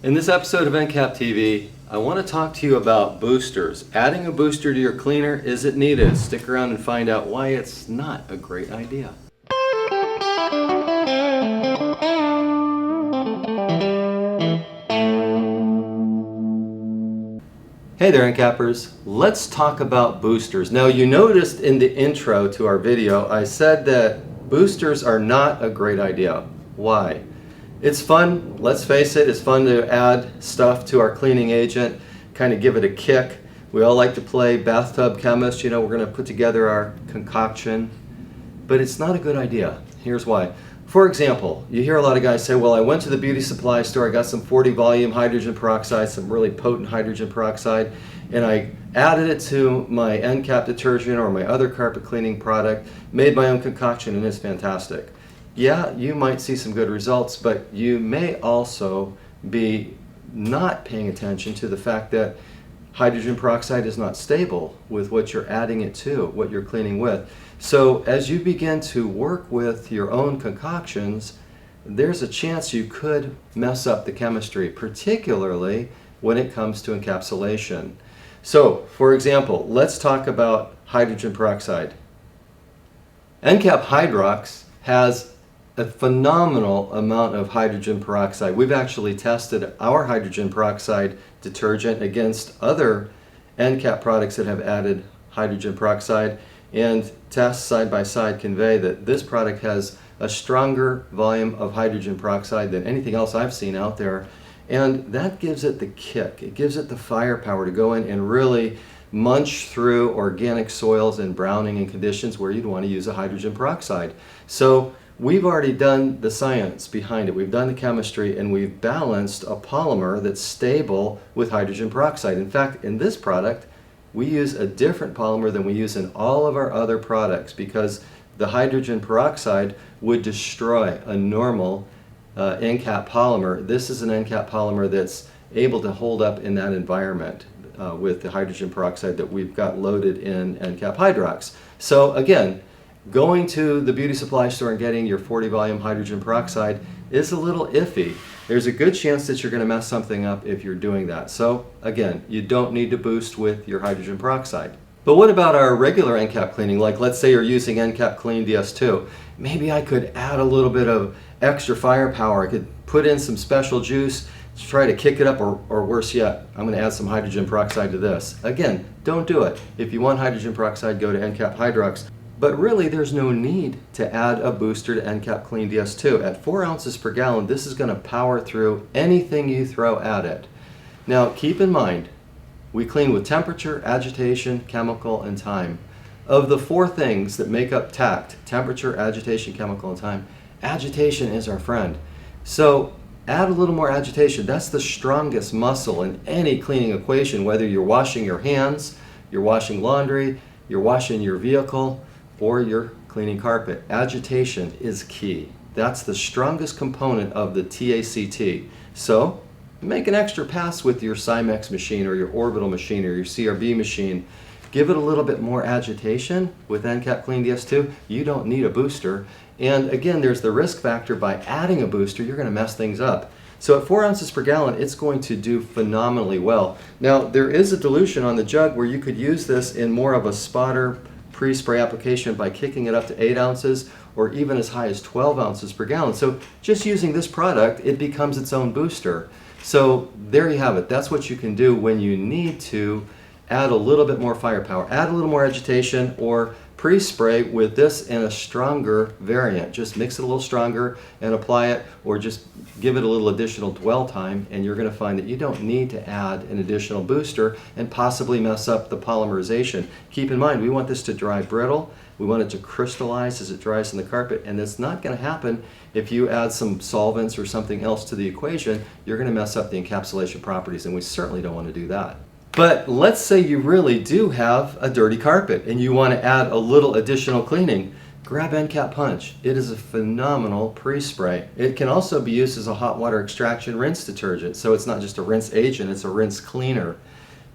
In this episode of Encap TV, I want to talk to you about boosters. Adding a booster to your cleaner, is it needed? Stick around and find out why it's not a great idea. Hey there, Encappers. Let's talk about boosters. Now, you noticed in the intro to our video, I said that boosters are not a great idea. Why? It's fun, let's face it, it's fun to add stuff to our cleaning agent, kind of give it a kick. We all like to play bathtub chemist, we're going to put together our concoction, but it's not a good idea. Here's why. For example, you hear a lot of guys say, well, I went to the beauty supply store, I got some 40 volume hydrogen peroxide, some really potent hydrogen peroxide, and I added it to my Encap detergent or my other carpet cleaning product, made my own concoction, and it's fantastic. Yeah, you might see some good results, but you may also be not paying attention to the fact that hydrogen peroxide is not stable with what you're adding it to, what you're cleaning with. So as you begin to work with your own concoctions, there's a chance you could mess up the chemistry, particularly when it comes to encapsulation. So, for example, let's talk about hydrogen peroxide. Encap-HydrOx has a phenomenal amount of hydrogen peroxide. We've actually tested our hydrogen peroxide detergent against other Encap products that have added hydrogen peroxide, and tests side by side convey that this product has a stronger volume of hydrogen peroxide than anything else I've seen out there, and that gives it the kick. It gives it the firepower to go in and really munch through organic soils and browning in conditions where you'd want to use a hydrogen peroxide. So we've already done the science behind it. We've done the chemistry, and we've balanced a polymer that's stable with hydrogen peroxide. In fact, in this product, we use a different polymer than we use in all of our other products because the hydrogen peroxide would destroy a normal Encap polymer. This is an Encap polymer that's able to hold up in that environment with the hydrogen peroxide that we've got loaded in Encap-HydrOx. So again, going to the beauty supply store and getting your 40 volume hydrogen peroxide is a little iffy. There's a good chance that you're going to mess something up if you're doing that. So again, you don't need to boost with your hydrogen peroxide. But what about our regular Encap cleaning? Like let's say you're using Encap Clean DS2. Maybe I could add a little bit of extra firepower. I could put in some special juice to try to kick it up, or worse yet, I'm going to add some hydrogen peroxide to this. Again, don't do it. If you want hydrogen peroxide, go to Encap-HydrOx. But really, there's no need to add a booster to Encap Clean DS2. At 4 ounces per gallon, this is going to power through anything you throw at it. Now, keep in mind, we clean with temperature, agitation, chemical, and time. Of the 4 things that make up TACT, temperature, agitation, chemical, and time, agitation is our friend. So add a little more agitation. That's the strongest muscle in any cleaning equation, whether you're washing your hands, you're washing laundry, you're washing your vehicle, or you're cleaning carpet. Agitation is key. That's the strongest component of the TACT. So make an extra pass with your Cymex machine or your orbital machine or your CRB machine. Give it a little bit more agitation with Encap Clean DS2. You don't need a booster. And again, there's the risk factor. By adding a booster, you're going to mess things up. So at 4 ounces per gallon, it's going to do phenomenally well. Now, there is a dilution on the jug where you could use this in more of a spotter pre-spray application by kicking it up to 8 ounces or even as high as 12 ounces per gallon. So just using this product, it becomes its own booster. So there you have it. That's what you can do when you need to add a little bit more firepower, add a little more agitation, or pre-spray with this in a stronger variant. Just mix it a little stronger and apply it, or just give it a little additional dwell time, and you're going to find that you don't need to add an additional booster and possibly mess up the polymerization. Keep in mind, we want this to dry brittle. We want it to crystallize as it dries in the carpet, and it's not going to happen if you add some solvents or something else to the equation. You're going to mess up the encapsulation properties, and we certainly don't want to do that. But let's say you really do have a dirty carpet and you want to add a little additional cleaning. Grab Encap Punch. It is a phenomenal pre-spray. It can also be used as a hot water extraction rinse detergent. So it's not just a rinse agent, it's a rinse cleaner.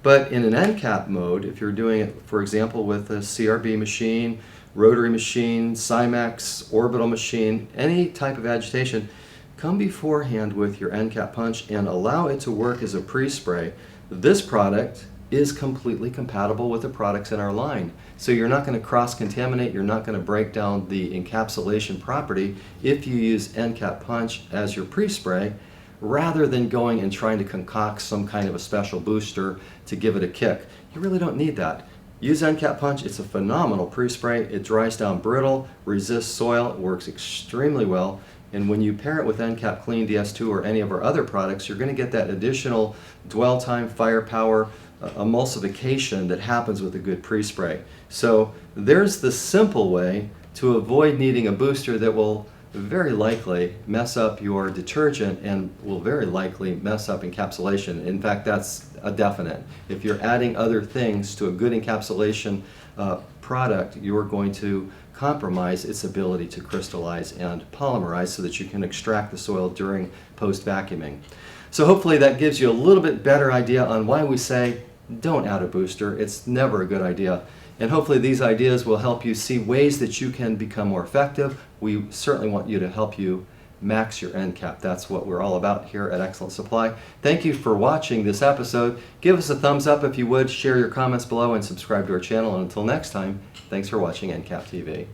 But in an Encap mode, if you're doing it, for example, with a CRB machine, rotary machine, Cymex, orbital machine, any type of agitation, come beforehand with your Encap Punch and allow it to work as a pre-spray. This product is completely compatible with the products in our line. So you're not going to cross-contaminate, you're not going to break down the encapsulation property if you use Encap Punch as your pre-spray, rather than going and trying to concoct some kind of a special booster to give it a kick. You really don't need that. Use Encap Punch. It's a phenomenal pre-spray. It dries down brittle, resists soil, it works extremely well. And when you pair it with Encap Clean DS2 or any of our other products, you're going to get that additional dwell time, firepower, emulsification that happens with a good pre-spray. So there's the simple way to avoid needing a booster that will very likely mess up your detergent and will very likely mess up encapsulation. In fact, that's a definite. If you're adding other things to a good encapsulation product, you're going to compromise its ability to crystallize and polymerize so that you can extract the soil during post-vacuuming. So hopefully that gives you a little bit better idea on why we say don't add a booster. It's never a good idea. And hopefully these ideas will help you see ways that you can become more effective. We certainly want you to help you max your Encap. That's what we're all about here at Excellent Supply. Thank you for watching this episode. Give us a thumbs up if you would, share your comments below, and subscribe to our channel. And until next time, thanks for watching Encap TV.